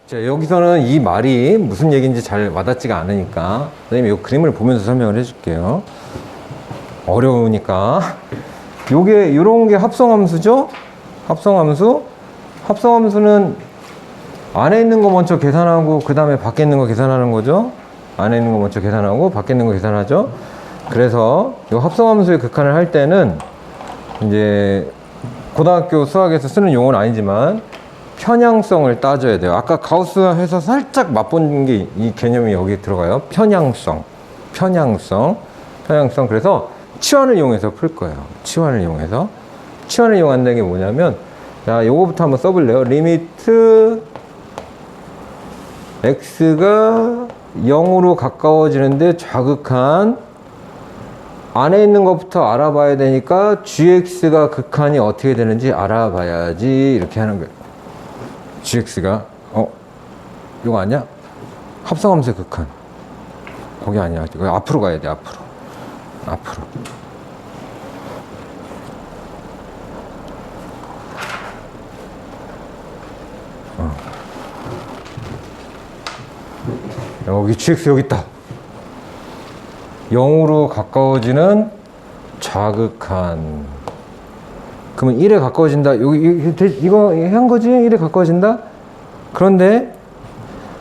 자, 여기서는 이 말이 무슨 얘기인지 잘 와닿지가 않으니까 선생님이 이 그림을 보면서 설명을 해줄게요. 어려우니까. 요게 요런 게 합성함수죠? 합성함수는 안에 있는 거 먼저 계산하고 그 다음에 밖에 있는 거 계산하는 거죠. 안에 있는 거 먼저 계산하고 밖에 있는 거 계산하죠. 그래서 이 합성함수의 극한을 할 때는 이제 고등학교 수학에서 쓰는 용어는 아니지만 편향성을 따져야 돼요. 아까 가우스에서 살짝 맛본 게 이 개념이 여기 들어가요. 편향성. 그래서 치환을 이용해서 풀 거예요. 치환을 이용한다는 게 뭐냐면, 자, 요거부터 한번 써볼래요. 리미트 x가 0으로 가까워지는데 좌극한, 안에 있는 것부터 알아봐야 되니까 gx가 극한이 어떻게 되는지 알아봐야지, 이렇게 하는 거예요. gx가 이거 아니야? 합성함수의 극한. 거기 아니야. 앞으로 가야 돼. 앞으로. 여기 gx 여기 있다. 0으로 가까워지는 좌극한. 그러면 1에 가까워진다. 이거 한 거지? 1에 가까워진다? 그런데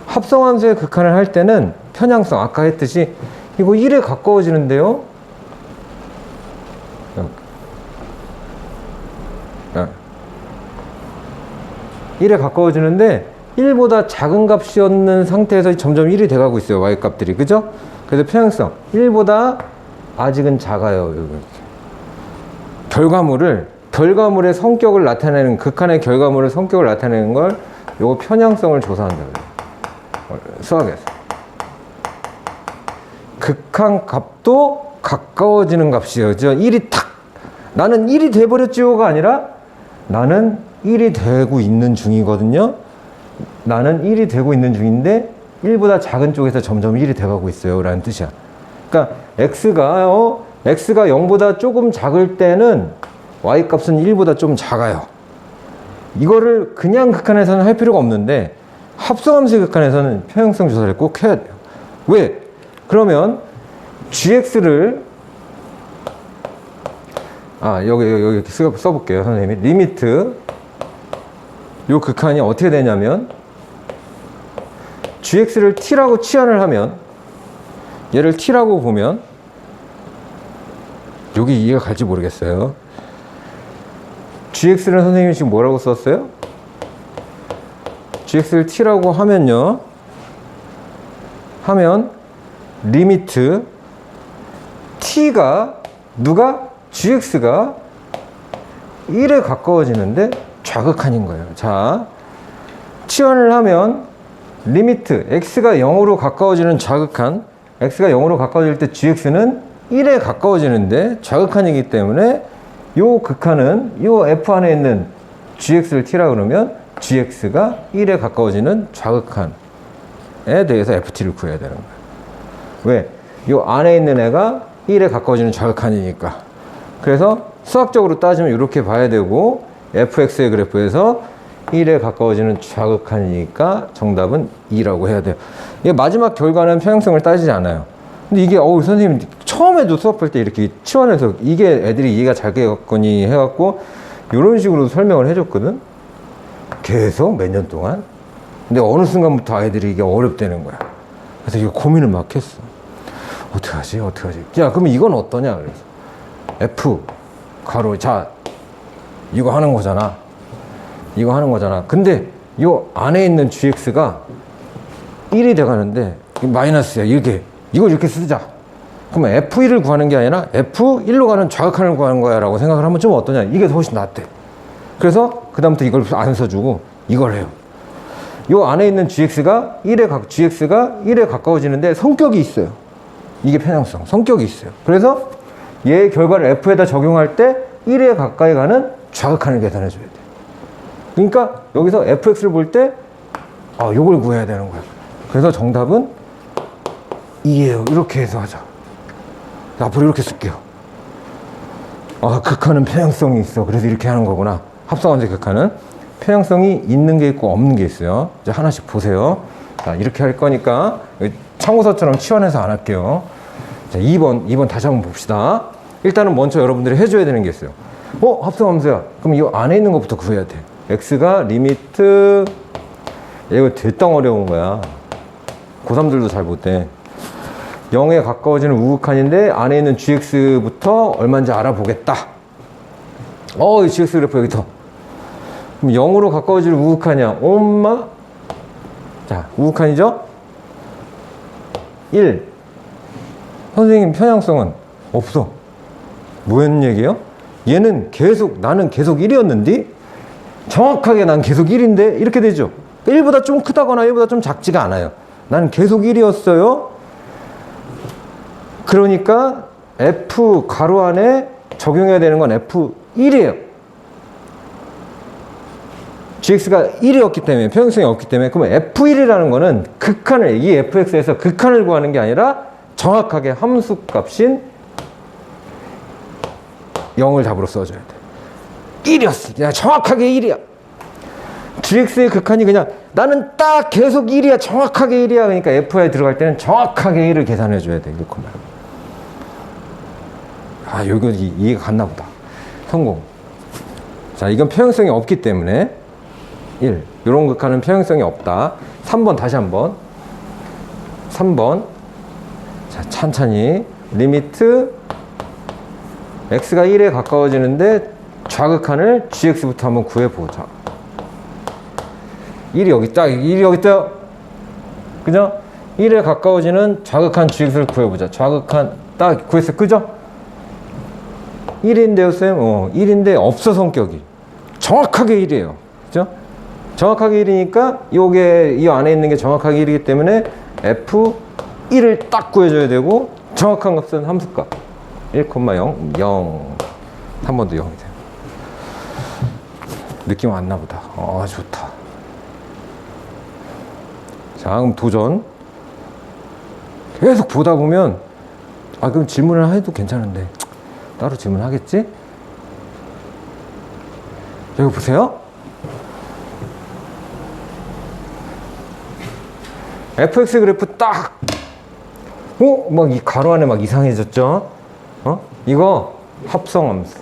합성함수의 극한을 할 때는 편향성, 아까 했듯이 이거 1에 가까워지는데요? 1에 가까워지는데 1보다 작은 값이었는 상태에서 점점 1이 돼가고 있어요. y값들이. 그죠? 그래서 편향성 1보다 아직은 작아요. 결과물의 성격을 나타내는, 극한의 결과물의 성격을 나타내는 걸 요거 편향성을 조사한다고요. 수학에서. 극한 값도 가까워지는 값이에요. 1이 탁! 나는 1이 돼버렸지요가 아니라 나는 1이 되고 있는 중이거든요. 나는 1이 되고 있는 중인데 1보다 작은 쪽에서 점점 1이 돼가고 있어요. 라는 뜻이야. 그러니까 x가 0보다 조금 작을 때는 y값은 1보다 좀 작아요. 이거를 그냥 극한에서는 할 필요가 없는데 합성함수의 극한에서는 편향성 조사를 꼭 해야 돼요. 왜? 그러면 gx를 여기 써볼게요. 선생님이 리미트 요 극한이 어떻게 되냐면 gx를 t라고 치환을 하면, 얘를 t라고 보면, 여기 이해가 갈지 모르겠어요. gx를 선생님이 지금 뭐라고 썼어요? gx를 t라고 하면요, 리미트 t가 gx가 1에 가까워지는데 좌극한인 거예요. 자, 치환을 하면 리미트 x가 0으로 가까워지는 좌극한, x가 0으로 가까워질 때 gx는 1에 가까워지는데 좌극한이기 때문에 요 극한은 요 f 안에 있는 gx를 t라 그러면 gx가 1에 가까워지는 좌극한에 대해서 ft를 구해야 되는 거예요. 왜? 요 안에 있는 애가 1에 가까워지는 좌극한이니까. 그래서 수학적으로 따지면 이렇게 봐야 되고, fx의 그래프에서 1에 가까워지는 좌극한이니까 정답은 2라고 해야 돼요. 이게 마지막 결과는 편향성을 따지지 않아요. 근데 이게 선생님 처음에도 수업할 때 이렇게 치환해서 이게 애들이 이해가 잘 되겠거니 해갖고 이런 식으로 설명을 해줬거든. 계속 몇 년 동안. 근데 어느 순간부터 아이들이 이게 어렵다는 거야. 그래서 이거 고민을 막 했어. 어떡하지? 야, 그럼 이건 어떠냐? 그래서 f 가로, 자, 이거 하는 거잖아. 근데 이 안에 있는 gx가 1이 돼가는데 마이너스야. 이걸 이렇게 쓰자. 그러면 f1을 구하는 게 아니라 f1로 가는 좌극한을 구하는 거야 라고 생각을 하면 좀 어떠냐. 이게 훨씬 낫대. 그래서 그 다음부터 이걸 안 써주고 이걸 해요. 이 안에 있는 gx가 1에 가까워지는데 성격이 있어요. 이게 편향성, 성격이 있어요. 그래서 얘의 결과를 f에다 적용할 때 1에 가까이 가는 좌극한을 계산해 줘야 돼. 그러니까 여기서 fx를 볼 때 요걸 구해야 되는 거야. 그래서 정답은 2예요. 이렇게 해서 하자. 앞으로 이렇게 쓸게요. 극한은 편향성이 있어. 그래서 이렇게 하는 거구나. 합성함수의 극한은 편향성이 있는 게 있고 없는 게 있어요. 이제 하나씩 보세요. 자, 이렇게 할 거니까 참고서처럼 치환해서 안 할게요. 자, 2번 다시 한번 봅시다. 일단은 먼저 여러분들이 해줘야 되는 게 있어요. 합성함수야. 그럼 이 안에 있는 것부터 구해야 돼. x가 리미트, 이거 대땅 어려운 거야. 고3들도 잘 못해. 0에 가까워지는 우극한인데 안에 있는 gx부터 얼마인지 알아보겠다. 이 gx 그래프 여기 더. 그럼 0으로 가까워질 우극한이야. 엄마? 자, 우극한이죠? 1. 선생님, 편향성은 없어. 뭐였는 얘기예요? 나는 계속 1이었는데? 정확하게 난 계속 1인데? 이렇게 되죠. 1보다 좀 크다거나 1보다 좀 작지가 않아요. 나는 계속 1이었어요. 그러니까 F 가로 안에 적용해야 되는 건 F1이에요. gx가 1이었기 때문에, 편향성이 없기 때문에, 그러면 F1이라는 거는 극한을, 이 fx에서 극한을 구하는 게 아니라 정확하게 함수 값인 0을 답으로 써줘야 돼. 1이었어. 그냥 정확하게 1이야. gx의 극한이 그냥 나는 딱 계속 1이야. 정확하게 1이야. 그러니까 f에 들어갈 때는 정확하게 1을 계산해 줘야 돼. 이렇게 말이야. 여기 이해가 갔나 보다. 성공. 자, 이건 편향성이 없기 때문에 1. 이런 극한은 편향성이 없다. 3번 다시 한번. 3번. 자, 천천히. 리미트 x가 1에 가까워지는데 좌극한을 gx부터 한번 구해보자. 1이 여기 있다. 1이 여기 있다. 그죠? 1에 가까워지는 좌극한 gx를 구해보자. 좌극한 딱 구했어. 그죠? 1인데요, 쌤? 1인데 없어, 성격이. 정확하게 1이에요. 그죠? 정확하게 1이니까 이 안에 있는 게 정확하게 1이기 때문에 F1을 딱 구해줘야 되고 정확한 값은 함수값 1,0, 0 한 번 더 0이 돼요. 느낌 왔나 보다. 좋다. 자, 그럼 도전. 계속 보다 보면 그럼 질문을 해도 괜찮은데 따로 질문하겠지? 여기 보세요. fx 그래프 딱! 막 이 가로 안에 막 이상해졌죠? 이거 합성함수.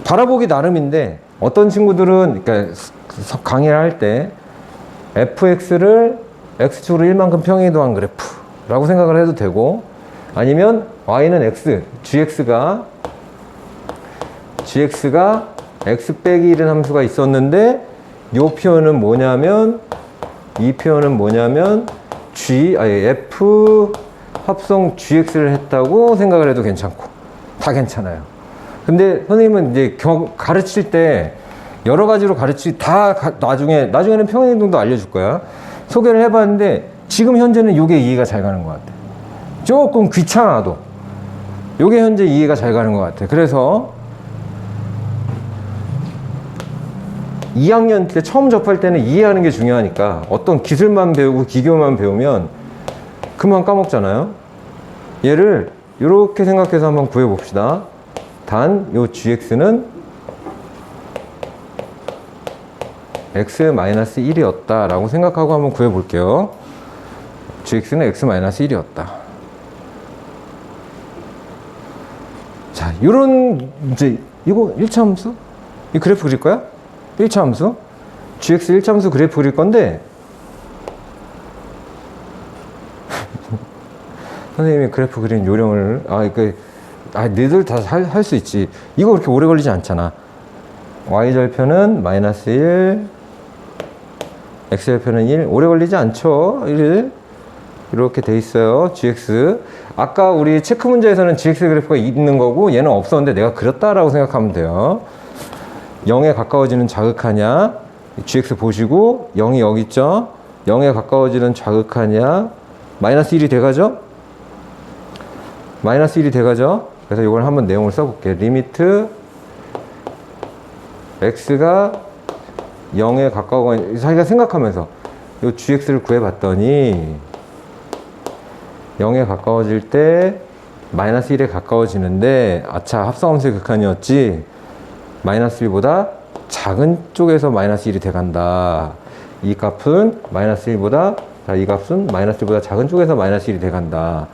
바라보기 나름인데, 어떤 친구들은, 그러니까 강의를 할 때, fx를 x축으로 1만큼 평행이동한 그래프라고 생각을 해도 되고, 아니면 y는 x, gx가 x 빼기 1은 함수가 있었는데, 요 표현은 뭐냐면, 이 표현은 뭐냐면 F 합성 gx를 했다고 생각을 해도 괜찮고 다 괜찮아요. 근데 선생님은 이제 가르칠 때 여러 가지로 나중에는 평행이동도 알려줄 거야. 소개를 해봤는데 지금 현재는 이게 이해가 잘 가는 것 같아. 조금 귀찮아도 이게 현재 이해가 잘 가는 것 같아. 그래서 2학년 때 처음 접할 때는 이해하는 게 중요하니까 어떤 기술만 배우고 기교만 배우면 그만 까먹잖아요. 얘를 이렇게 생각해서 한번 구해봅시다. 단, 요 gx는 x-1이었다 라고 생각하고 한번 구해볼게요. gx는 x-1이었다. 자, 요런, 이거 1차 함수? 이 그래프 그릴 거야? 1차 함수? gx 1차 함수 그래프 그릴 건데 선생님이 그래프 그린 요령을 너희들 다 할 수 있지. 이거 그렇게 오래 걸리지 않잖아. y절편은 -1 x절편은 1 오래 걸리지 않죠. 1 이렇게 돼 있어요. gx 아까 우리 체크 문제에서는 gx 그래프가 있는 거고 얘는 없었는데 내가 그렸다라고 생각하면 돼요. 0에 가까워지는 좌극하냐 gx 보시고 0이 여기 있죠. 0에 가까워지는 좌극하냐 -1이 돼가죠. -1이 돼가죠. 그래서 이걸 한번 내용을 써볼게요. 리미트 x가 0에 가까워 자기가 생각하면서 이 gx를 구해봤더니 0에 가까워질 때 -1에 가까워지는데 아차 합성함수의 극한이었지 -1보다 작은 쪽에서 마이너스 1이 돼간다. 이 값은 마이너스 1보다, 자, 이 값은 마이너스 1보다 작은 쪽에서 마이너스 1이 돼간다.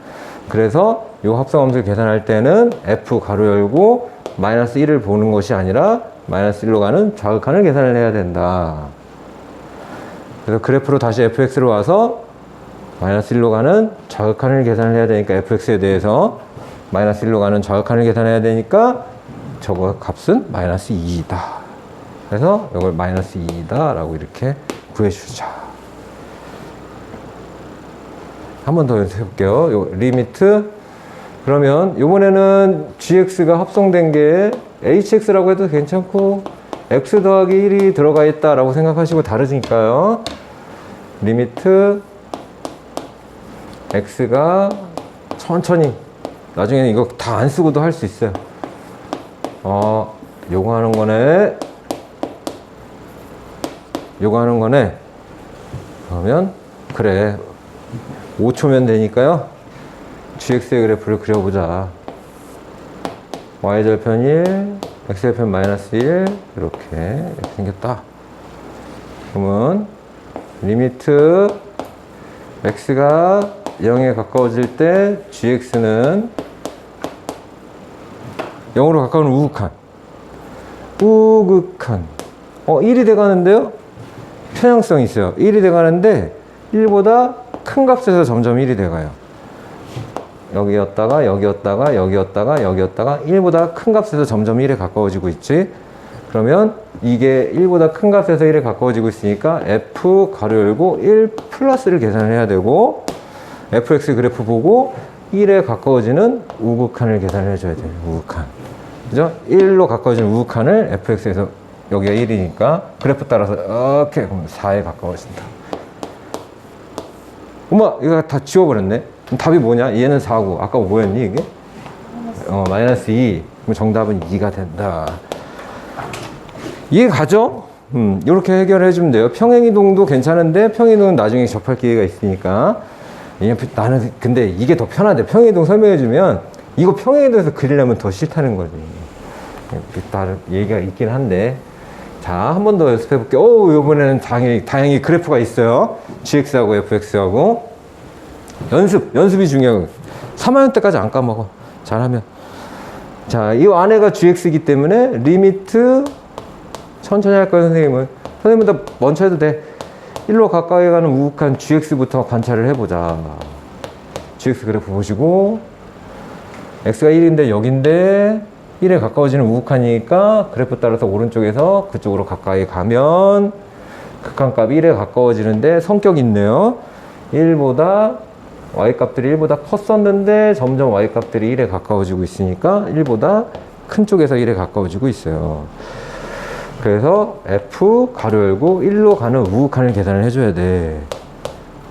그래서 이 합성함수를 계산할 때는 f 가로 열고 마이너스 1을 보는 것이 아니라 마이너스 1로 가는 좌극한을 계산을 해야 된다. 그래서 그래프로 다시 fx로 와서 마이너스 1로 가는 좌극한을 계산을 해야 되니까 fx에 대해서 마이너스 1로 가는 좌극한을 계산해야 되니까 저거 값은 마이너스 2이다. 그래서 이걸 마이너스 2이다 라고 이렇게 구해주자. 한 번 더 연습해 볼게요. 요 리미트. 그러면 이번에는 gx가 합성된 게 hx라고 해도 괜찮고 x 더하기 1이 들어가 있다 라고 생각하시고 다르니까요. 리미트 x가 천천히, 나중에는 이거 다 안 쓰고도 할 수 있어요. 요거 하는 거네. 요거 하는 거네. 그러면 그래, 5초면 되니까요. gx의 그래프를 그려보자. y절편 1, x절편 마이너스 1 이렇게 생겼다. 그러면 리미트 x가 0에 가까워질 때 gx는 0으로 가까운 우극한. 1이 돼가는데요. 편향성이 있어요. 1이 돼가는데 1보다 큰 값에서 점점 1이 돼가요. 여기였다가 여기였다가 여기였다가 여기였다가 1보다 큰 값에서 점점 1에 가까워지고 있지. 그러면 이게 1보다 큰 값에서 1에 가까워지고 있으니까 f 가로 열고 1 플러스를 계산을 해야 되고, fx 그래프 보고 1에 가까워지는 우극한을 계산을 해줘야 돼요. 우극한. 그죠? 1로 가까워지는 우극한을 fx에서, 여기가 1이니까 그래프 따라서 이렇게 4에 가까워진다. 엄마, 이거 다 지워버렸네. 그럼 답이 뭐냐? 얘는 4고 아까 뭐였니 이게? 마이너스 2. 그럼 정답은 2가 된다. 이해 가죠? 이렇게 해결해 주면 돼요. 평행이동도 괜찮은데 평행이동은 나중에 접할 기회가 있으니까. 나는 근데 이게 더 편한데, 평행이동 설명해 주면 이거 평행이동에서 그리려면 더 싫다는 거지. 다른 얘기가 있긴 한데. 자, 한 번 더 연습해 볼게요. 이번에는 다행히 그래프가 있어요. gx하고 fx하고. 연습이 중요해요. 3학년 때까지 안 까먹어. 잘하면. 자, 이 안에가 gx이기 때문에 리미트 천천히 할 거예요, 선생님은. 선생님보다 먼저 해도 돼. 1로 가까이 가는 우극한 gx부터 관찰을 해보자. gx 그래프 보시고, x가 1인데 여긴데 1에 가까워지는 우극한이니까 그래프 따라서 오른쪽에서 그쪽으로 가까이 가면 극한값이 1에 가까워지는데 성격이 있네요. 1보다 y값들이 1보다 컸었는데 점점 y값들이 1에 가까워지고 있으니까 1보다 큰 쪽에서 1에 가까워지고 있어요. 그래서 f 가로 열고 1로 가는 우극한을 계산을 해줘야 돼.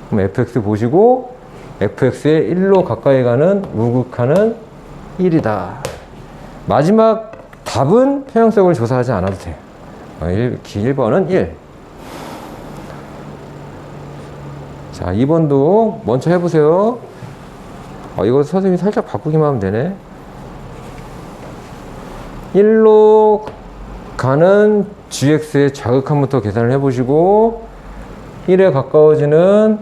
그럼 fx 보시고 fx의 1로 가까이 가는 우극한은 1이다. 마지막 답은 평형성을 조사하지 않아도 돼요. 1번은 1. 자, 2번도 먼저 해보세요. 이거 선생님이 살짝 바꾸기만 하면 되네. 1로 가는 gx의 좌극한부터 계산을 해보시고, 1에 가까워지는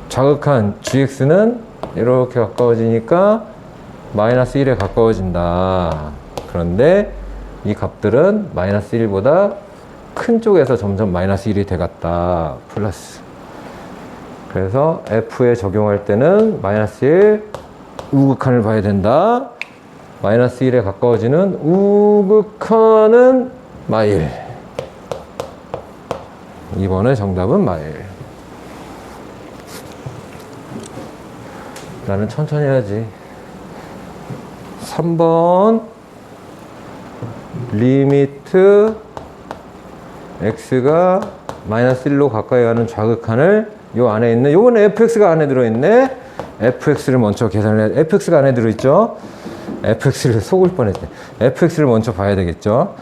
좌극한 gx는 이렇게 가까워지니까 마이너스 1에 가까워진다. 그런데 이 값들은 마이너스 1보다 큰 쪽에서 점점 마이너스 1이 돼갔다. 플러스. 그래서 f에 적용할 때는 마이너스 1 우극한을 봐야 된다. 마이너스 1에 가까워지는 우극한은 마일. 2번의 정답은 마일. 나는 천천히 해야지. 3번 리미트 x가 마이너스 1로 가까이 가는 좌극한을 요 안에 있는, 요번에 fx가 안에 들어있네. fx를 먼저 계산을 해. fx가 안에 들어있죠. fx를 속을 뻔했네. fx를 먼저 봐야 되겠죠.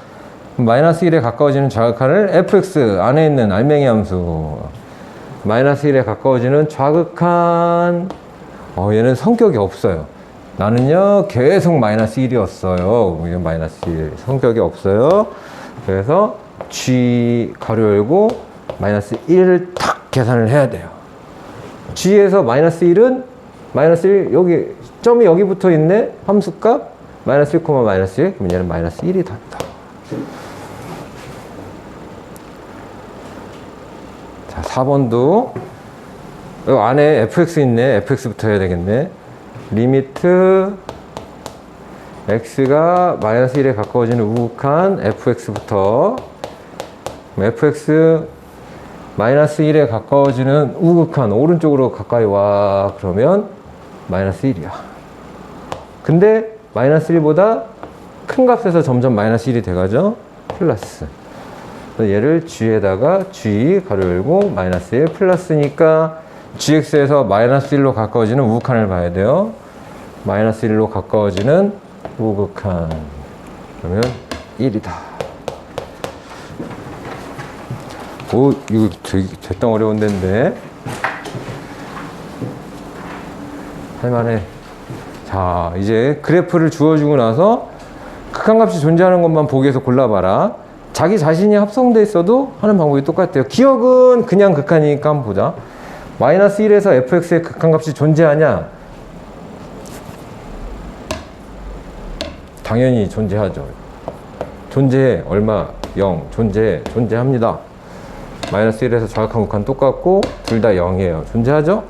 마이너스 1에 가까워지는 좌극한을 fx 안에 있는 알맹이 함수, 마이너스 1에 가까워지는 좌극한, 얘는 성격이 없어요. 나는요 계속 마이너스 1이었어요. 마이너스 1 성격이 없어요. 그래서 G 가로 열고 마이너스 1을 탁 계산을 해야 돼요. G에서 마이너스 1은 마이너스 1 여기 점이 여기 붙어 있네. 함수값 마이너스 1, 마이너스 1. 그럼 얘는 마이너스 1이 답이다. 자, 4번도 여기 안에 fx 있네. fx부터 해야 되겠네. 리미트 x가 마이너스 1에 가까워지는 우극한 fx부터 fx 마이너스 1에 가까워지는 우극한 오른쪽으로 가까이 와. 그러면 마이너스 1이야. 근데 마이너스 1보다 큰 값에서 점점 마이너스 1이 돼가죠. 플러스. 얘를 g에다가 g 가로 열고 마이너스 1 플러스니까 gx에서 마이너스 1로 가까워지는 우극한을 봐야 돼요. 마이너스 1로 가까워지는 우극한. 그러면 1이다. 오, 이거 되게 대땅 어려운 데인데. 할만해. 자, 이제 그래프를 주어주고 나서 극한값이 존재하는 것만 보기 위해서 골라봐라. 자기 자신이 합성돼 있어도 하는 방법이 똑같아요. 기억은 그냥 극한이니까 한번 보자. 마이너스 1에서 fx의 극한값이 존재하냐? 당연히 존재하죠. 존재해. 얼마? 0. 존재합니다. 마이너스 1에서 좌극한 극한 똑같고 둘 다 0이에요. 존재하죠?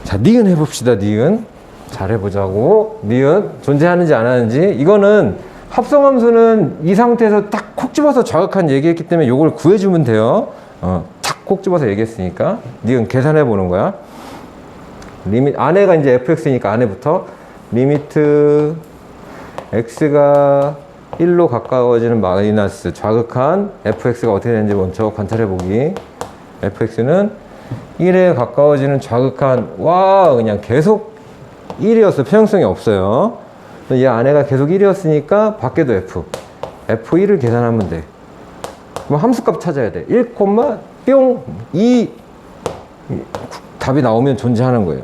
자, 니은 해봅시다. 니은. 잘 해보자고. 니은. 존재하는지 안 하는지. 이거는 합성함수는 이 상태에서 딱 콕 집어서 좌극한 얘기했기 때문에 이걸 구해주면 돼요. 탁 콕 집어서 얘기했으니까. 니은 계산해보는 거야. 리밋, 안에가 이제 fx니까 안에부터 리미트 x가 1로 가까워지는 마이너스 좌극한 fx가 어떻게 되는지 먼저 관찰해보기. fx는 1에 가까워지는 좌극한, 와, 그냥 계속 1이었어. 평형성이 없어요. 얘 안에가 계속 1이었으니까 밖에도 f1을 계산하면 돼. 그럼 함수값 찾아야 돼. 1, 뿅, 2 답이 나오면 존재하는 거예요.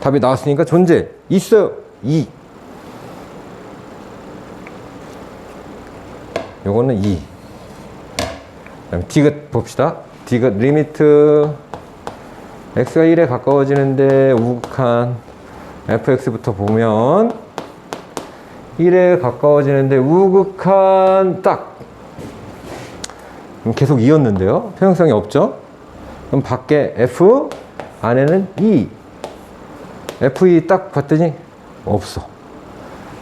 답이 나왔으니까 존재 있어요. 2. 요거는 2. 그다음 디귿 봅시다. 디귿 리미트 x가 1에 가까워지는데 우극한 fx부터 보면 1에 가까워지는데 우극한 딱 계속 2였는데요. 평형성이 없죠. 그럼 밖에 f 안에는 2. f2 딱 봤더니 없어.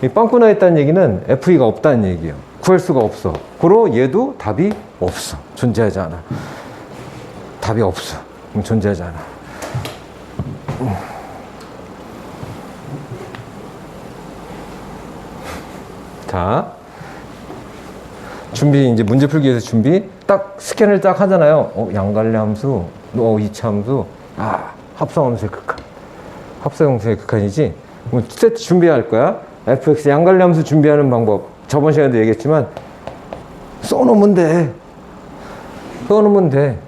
이 빵꾸 나 있다는 얘기는 f2가 없다는 얘기예요. 구할 수가 없어. 그러 얘도 답이 없어. 존재하지 않아. 답이 없어. 존재하지 않아. 자, 준비, 이제 문제 풀기 위해서 준비. 딱 스캔을 딱 하잖아요. 양갈래 함수, 이차 함수, 합성 함수의 극한. 합성 함수의 극한이지. 세트 준비할 거야. fx 양갈래 함수 준비하는 방법. 저번 시간에도 얘기했지만, 써놓으면 돼. 써놓으면 돼.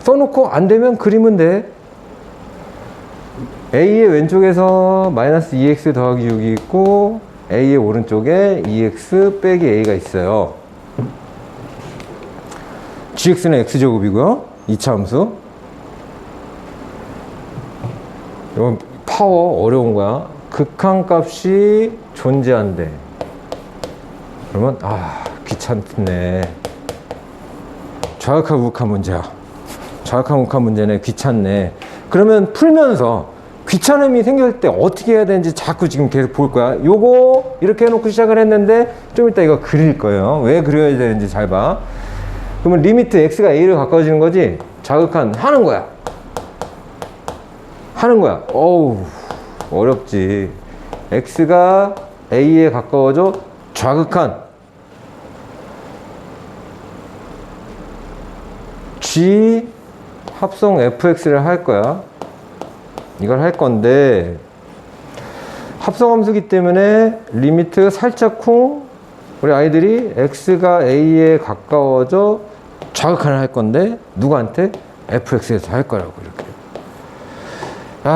써놓고 안 되면 그리면 돼. A의 왼쪽에서 마이너스 2x 더하기 6이 있고 A의 오른쪽에 2x 빼기 A가 있어요. gx는 x제곱이고요. 2차 함수. 이건 파워 어려운 거야. 극한값이 존재한대. 그러면 귀찮네. 좌극한 우극한 문제야. 좌극한 우극한 문제네. 귀찮네. 그러면 풀면서 귀찮음이 생길 때 어떻게 해야 되는지 자꾸 지금 계속 볼 거야. 요거 이렇게 해놓고 시작을 했는데 좀 이따 이거 그릴 거예요. 왜 그려야 되는지 잘 봐. 그러면 리미트 x가 a를 가까워지는 거지. 좌극한 하는 거야. 하는 거야. 어우 어렵지. x가 a에 가까워져 좌극한 g 합성 fx를 할 거야. 이걸 할 건데 합성함수기 때문에 리미트 살짝 쿵 우리 아이들이 x가 a에 가까워져 좌극한을 할 건데 누구한테? fx에서 할 거라고 이렇게.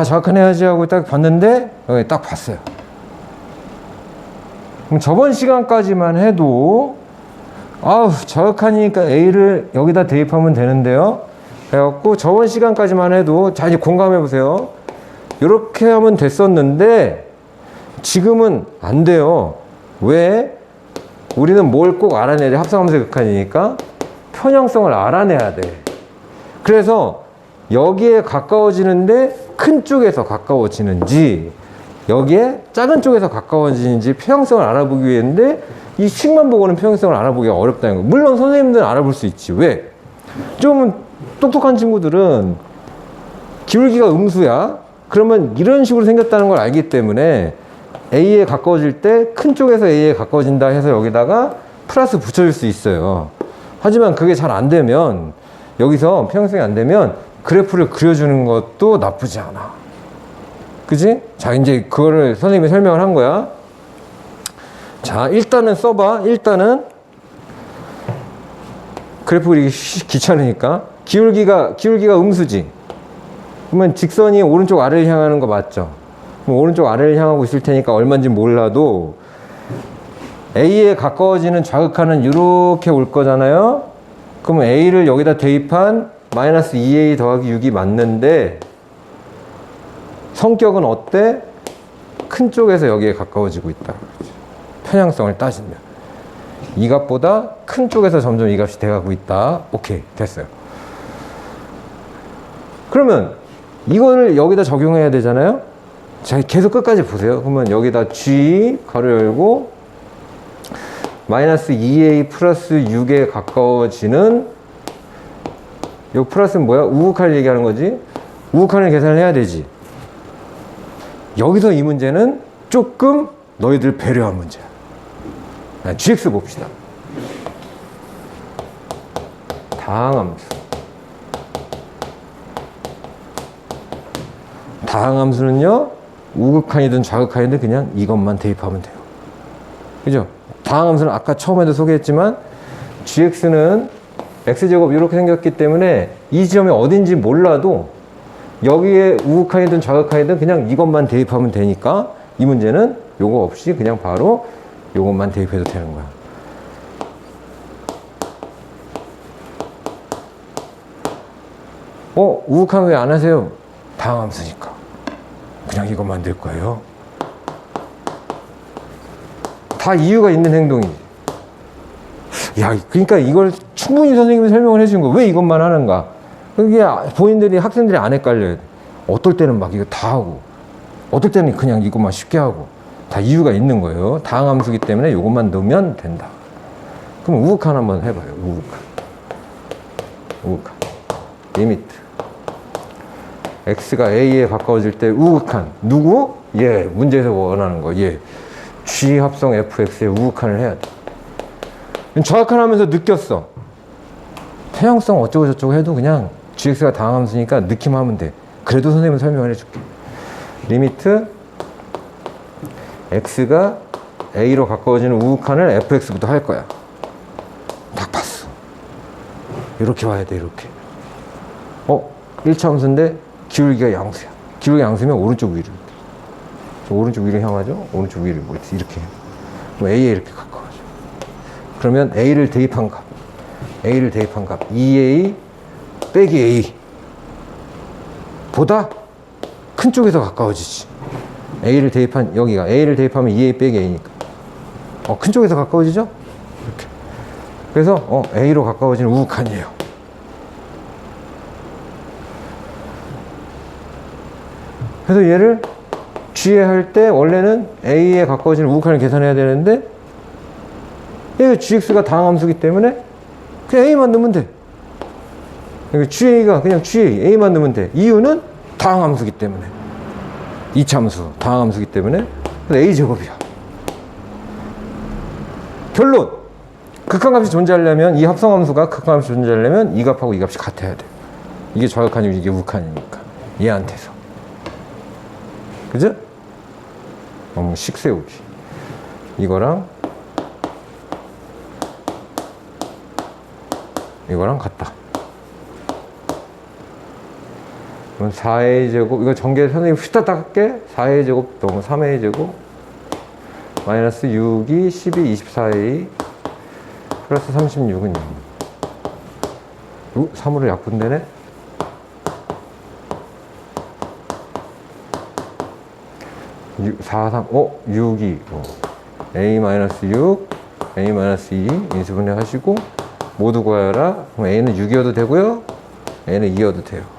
좌극한 해야지 하고 딱 봤는데 여기 딱 봤어요. 그럼 저번 시간까지만 해도 아우 저역하니까 A를 여기다 대입하면 되는데요. 그래갖고 저번 시간까지만 해도 자 이제 공감해 보세요. 이렇게 하면 됐었는데 지금은 안 돼요. 왜? 우리는 뭘 꼭 알아내야 돼? 합성함수의 극한이니까 편향성을 알아내야 돼. 그래서 여기에 가까워지는데 큰 쪽에서 가까워지는지 여기에 작은 쪽에서 가까워지는지 편향성을 알아보기 위해인데 이 식만 보고는 편향성을 알아보기가 어렵다는 거예요. 물론 선생님들은 알아볼 수 있지. 왜? 좀 똑똑한 친구들은 기울기가 음수야. 그러면 이런 식으로 생겼다는 걸 알기 때문에 A에 가까워질 때 큰 쪽에서 A에 가까워진다 해서 여기다가 플러스 붙여줄 수 있어요. 하지만 그게 잘 안 되면 여기서 편향성이 안 되면 그래프를 그려주는 것도 나쁘지 않아. 그지? 자, 이제 그거를 선생님이 설명을 한 거야. 자, 일단은 써봐. 일단은 그래프 그리기 귀찮으니까 기울기가 음수지. 그러면 직선이 오른쪽 아래를 향하는 거 맞죠? 그럼 오른쪽 아래를 향하고 있을 테니까 얼마인지 몰라도 A에 가까워지는 좌극하는 이렇게 올 거잖아요. 그러면 A를 여기다 대입한 마이너스 2A 더하기 6이 맞는데 성격은 어때? 큰 쪽에서 여기에 가까워지고 있다. 편향성을 따지면 이 값보다 큰 쪽에서 점점 이 값이 돼가고 있다. 오케이, 됐어요. 그러면 이거를 여기다 적용해야 되잖아요. 자, 계속 끝까지 보세요. 그러면 여기다 G 가로 열고 마이너스 2A 플러스 6에 가까워지는 요 플러스는 뭐야? 우극한을 얘기하는 거지. 우극한을 계산을 해야 되지. 여기서 이 문제는 조금 너희들 배려한 문제야. GX 봅시다. 다항함수. 다항함수는요, 우극한이든 좌극한이든 그냥 이것만 대입하면 돼요. 그죠? 다항함수는 아까 처음에도 소개했지만 GX는 X제곱 이렇게 생겼기 때문에 이 지점이 어딘지 몰라도 여기에 우극한이든 좌극한이든 그냥 이것만 대입하면 되니까 이 문제는 요거 없이 그냥 바로 요것만 대입해도 되는 거야. 우극한 왜 안 하세요? 다항함수니까. 그냥 이것만 될 거예요. 다 이유가 있는 행동이지. 야, 그러니까 이걸 충분히 선생님이 설명을 해주신 거. 왜 이것만 하는가? 그게 본인들이, 학생들이 안 헷갈려요. 어떨 때는 막 이거 다 하고, 어떨 때는 그냥 이것만 쉽게 하고, 다 이유가 있는 거예요. 다항함수기 때문에 이것만 넣으면 된다. 그럼 우극한 한번 해봐요. 우극한. 리미트. X가 A에 가까워질 때 우극한. 누구? 얘. 문제에서 원하는 거. 얘. G 합성 fx에 우극한을 해야 돼. 좌극한 하면서 느꼈어. 편향성 어쩌고 저쩌고 해도 그냥 gx가 다항함수니까 느낌하면 돼. 그래도 선생님은 설명을 해줄게. 리미트 x가 a로 가까워지는 우극한을 fx부터 할 거야. 딱 봤어. 이렇게 와야 돼. 이렇게. 1차 함수인데 기울기가 양수야. 기울기가 양수면 오른쪽 위로. 오른쪽 위로 향하죠? 오른쪽 위로 이렇게. 그럼 A에 이렇게 가까워져. 그러면 A를 대입한 값. A를 대입한 값. 2A 빼기 A. 보다 큰 쪽에서 가까워지지. A를 대입한, 여기가. A를 대입하면 2A 빼기 A니까. 큰 쪽에서 가까워지죠? 이렇게. 그래서, A로 가까워지는 우극한이에요. 그래서 얘를 G에 할 때 원래는 A에 가까워지는 우극한을 계산해야 되는데 얘가 GX가 다항함수기 때문에 그냥 A만 넣으면 돼. 그러니까 GA가 그냥 GA, A만 넣으면 돼. 이유는 다항함수기 때문에. 2차 함수, 다항함수기 때문에 A제곱이야. 결론! 극한값이 존재하려면 이 합성함수가 극한값이 존재하려면 이 값하고 이 값이 같아야 돼. 이게 좌극한이고 이게 우극한이니까. 얘한테서. 그죠? 식 세우기. 이거랑 같다. 그럼 4a 제곱, 이거 전개 선생님 휘따딱 할게. 4a 제곱 너무 3a 제곱 마이너스 6이 12, 24A 플러스 36은 6. 3으로 약분되네. 4, 3, 6, 2. A 마이너스 6, A 마이너스 2 인수분해 하시고 모두 구하여라. 그럼 A는 6이어도 되고요. A는 2여도 돼요.